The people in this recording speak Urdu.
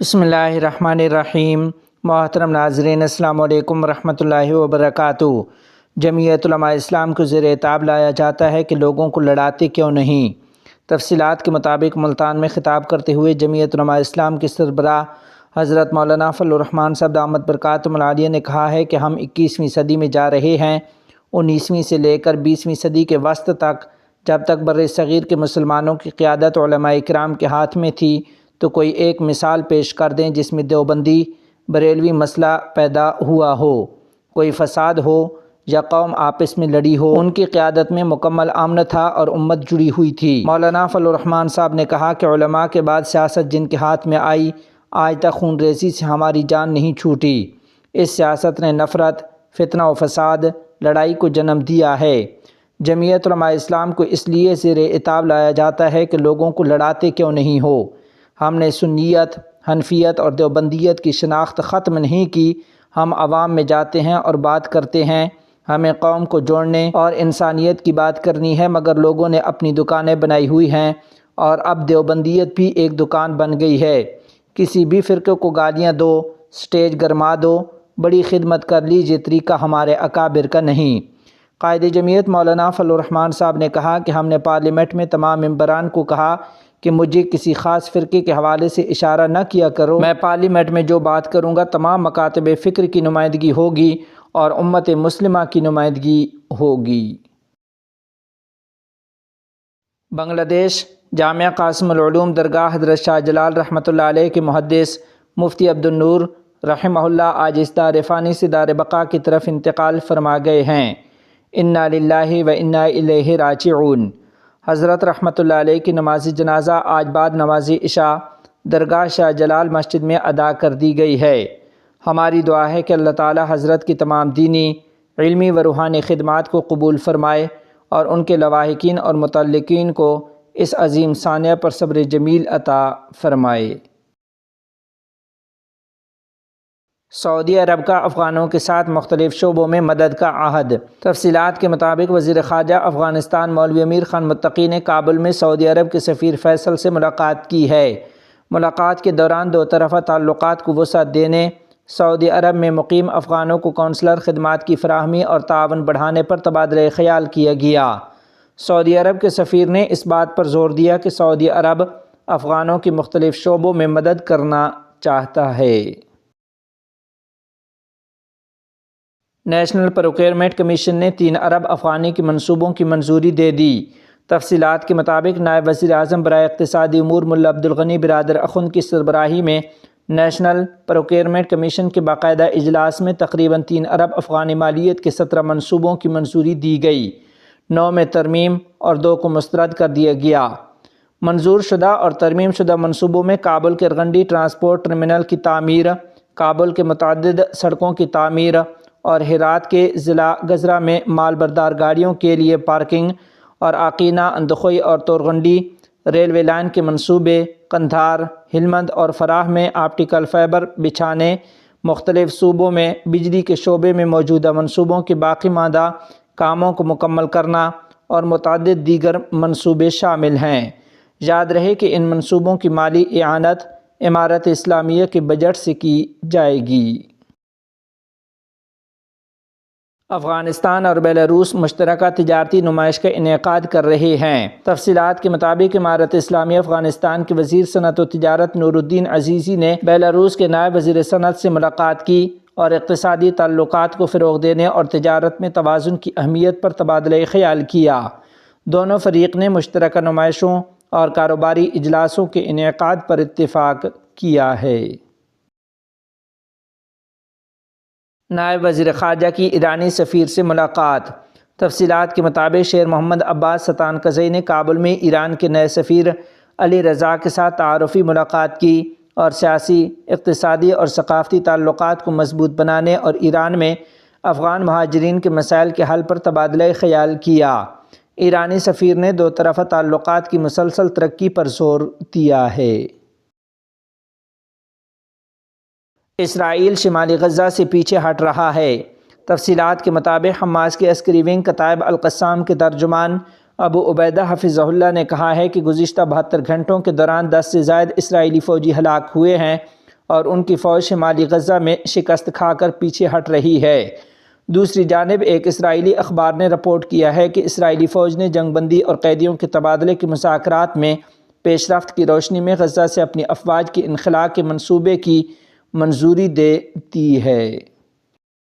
بسم اللہ الرحمن الرحیم۔ محترم ناظرین، السلام علیکم ورحمۃ اللہ وبرکاتہ۔ جمعیت علماء اسلام کو زیر اعتاب لایا جاتا ہے کہ لوگوں کو لڑاتے کیوں نہیں۔ تفصیلات کے مطابق ملتان میں خطاب کرتے ہوئے جمعیت علماء اسلام کے سربراہ حضرت مولانا فضل الرحمان صاحب دامت برکاتہم العالیہ نے کہا ہے کہ ہم 21ویں صدی میں جا رہے ہیں۔ 19ویں سے لے کر 20ویں صدی کے وسط تک جب تک بر صغیر کے مسلمانوں کی قیادت علماء کرام کے ہاتھ میں تھی تو کوئی ایک مثال پیش کر دیں جس میں دیوبندی بریلوی مسئلہ پیدا ہوا ہو، کوئی فساد ہو یا قوم آپس میں لڑی ہو۔ ان کی قیادت میں مکمل امن تھا اور امت جڑی ہوئی تھی۔ مولانا فضل الرحمان صاحب نے کہا کہ علماء کے بعد سیاست جن کے ہاتھ میں آئی، آج تک خون ریزی سے ہماری جان نہیں چھوٹی۔ اس سیاست نے نفرت، فتنہ و فساد، لڑائی کو جنم دیا ہے۔ جمعیت علماء اسلام کو اس لیے زیر اعتاب لایا جاتا ہے کہ لوگوں کو لڑاتے کیوں نہیں ہو۔ ہم نے سنیت، حنفیت اور دیوبندیت کی شناخت ختم نہیں کی۔ ہم عوام میں جاتے ہیں اور بات کرتے ہیں۔ ہمیں قوم کو جوڑنے اور انسانیت کی بات کرنی ہے، مگر لوگوں نے اپنی دکانیں بنائی ہوئی ہیں اور اب دیوبندیت بھی ایک دکان بن گئی ہے۔ کسی بھی فرقے کو گالیاں دو، سٹیج گرما دو، بڑی خدمت کر لیجیے، طریقہ ہمارے اکابر کا نہیں۔ قائد جمعیت مولانا فضل الرحمان صاحب نے کہا کہ ہم نے پارلیمنٹ میں تمام ممبران کو کہا کہ مجھے کسی خاص فرقے کے حوالے سے اشارہ نہ کیا کرو۔ میں پارلیمنٹ میں جو بات کروں گا تمام مکاتب فکر کی نمائندگی ہوگی اور امت مسلمہ کی نمائندگی ہوگی۔ بنگلہ دیش جامعہ قاسم العلوم درگاہ حضرت شاہ جلال رحمۃ اللہ علیہ کے محدث مفتی عبد النور رحمہ اللہ آج اس دار فانی سے دار بقا کی طرف انتقال فرما گئے ہیں۔ انا للہ و انا الیہ راجعون۔ حضرت رحمۃ اللہ علیہ کی نماز جنازہ آج بعد نماز عشاء درگاہ شاہ جلال مسجد میں ادا کر دی گئی ہے۔ ہماری دعا ہے کہ اللہ تعالی حضرت کی تمام دینی، علمی و روحانی خدمات کو قبول فرمائے اور ان کے لواحقین اور متعلقین کو اس عظیم سانحہ پر صبر جمیل عطا فرمائے۔ سعودی عرب کا افغانوں کے ساتھ مختلف شعبوں میں مدد کا عہد۔ تفصیلات کے مطابق وزیر خارجہ افغانستان مولوی امیر خان متقی نے کابل میں سعودی عرب کے سفیر فیصل سے ملاقات کی ہے۔ ملاقات کے دوران دو طرفہ تعلقات کو وسعت دینے، سعودی عرب میں مقیم افغانوں کو کونسلر خدمات کی فراہمی اور تعاون بڑھانے پر تبادلہ خیال کیا گیا۔ سعودی عرب کے سفیر نے اس بات پر زور دیا کہ سعودی عرب افغانوں کی مختلف شعبوں میں مدد کرنا چاہتا ہے۔ نیشنل پروکیئرمنٹ کمیشن نے 3 ارب افغانی کے منصوبوں کی منظوری دے دی۔ تفصیلات کے مطابق نائب وزیر اعظم برائے اقتصادی امور ملا عبدالغنی برادر اخند کی سربراہی میں نیشنل پروکیئرمنٹ کمیشن کے باقاعدہ اجلاس میں تقریباً 3 ارب افغانی مالیت کے 17 منصوبوں کی منظوری دی گئی۔ 9 میں ترمیم اور 2 کو مسترد کر دیا گیا۔ منظور شدہ اور ترمیم شدہ منصوبوں میں کابل کے رغنڈی ٹرانسپورٹ ٹرمینل کی تعمیر، کابل کے متعدد سڑکوں کی تعمیر اور ہرات کے ضلع گزرہ میں مال بردار گاڑیوں کے لیے پارکنگ اور آقینہ، اندخوئی اور تورغنڈی ریلوے لائن کے منصوبے، قندھار، ہلمند اور فراہ میں آپٹیکل فائبر بچھانے، مختلف صوبوں میں بجلی کے شعبے میں موجودہ منصوبوں کے باقی ماندہ کاموں کو مکمل کرنا اور متعدد دیگر منصوبے شامل ہیں۔ یاد رہے کہ ان منصوبوں کی مالی اعانت امارت اسلامیہ کے بجٹ سے کی جائے گی۔ افغانستان اور بیلاروس مشترکہ تجارتی نمائش کا انعقاد کر رہے ہیں۔ تفصیلات کے مطابق امارت اسلامیہ افغانستان کے وزیر صنعت و تجارت نور الدین عزیزی نے بیلاروس کے نائب وزیر صنعت سے ملاقات کی اور اقتصادی تعلقات کو فروغ دینے اور تجارت میں توازن کی اہمیت پر تبادلہ خیال کیا۔ دونوں فریق نے مشترکہ نمائشوں اور کاروباری اجلاسوں کے انعقاد پر اتفاق کیا ہے۔ نائب وزیر خارجہ کی ایرانی سفیر سے ملاقات۔ تفصیلات کے مطابق شیر محمد عباس ستانکزئی نے کابل میں ایران کے نئے سفیر علی رضا کے ساتھ تعارفی ملاقات کی اور سیاسی، اقتصادی اور ثقافتی تعلقات کو مضبوط بنانے اور ایران میں افغان مہاجرین کے مسائل کے حل پر تبادلہ خیال کیا۔ ایرانی سفیر نے 2 طرفہ تعلقات کی مسلسل ترقی پر زور دیا ہے۔ اسرائیل شمالی غزہ سے پیچھے ہٹ رہا ہے۔ تفصیلات کے مطابق حماس کے عسکری ونگ کتائب القسام کے ترجمان ابو عبیدہ حفظہ اللہ نے کہا ہے کہ گزشتہ 72 گھنٹوں کے دوران 10 سے زائد اسرائیلی فوجی ہلاک ہوئے ہیں اور ان کی فوج شمالی غزہ میں شکست کھا کر پیچھے ہٹ رہی ہے۔ دوسری جانب ایک اسرائیلی اخبار نے رپورٹ کیا ہے کہ اسرائیلی فوج نے جنگ بندی اور قیدیوں کے تبادلے کے مذاکرات میں پیش رفت کی روشنی میں غزہ سے اپنی افواج کی انخلاء کے منصوبے کی منظوری دے دی ہے۔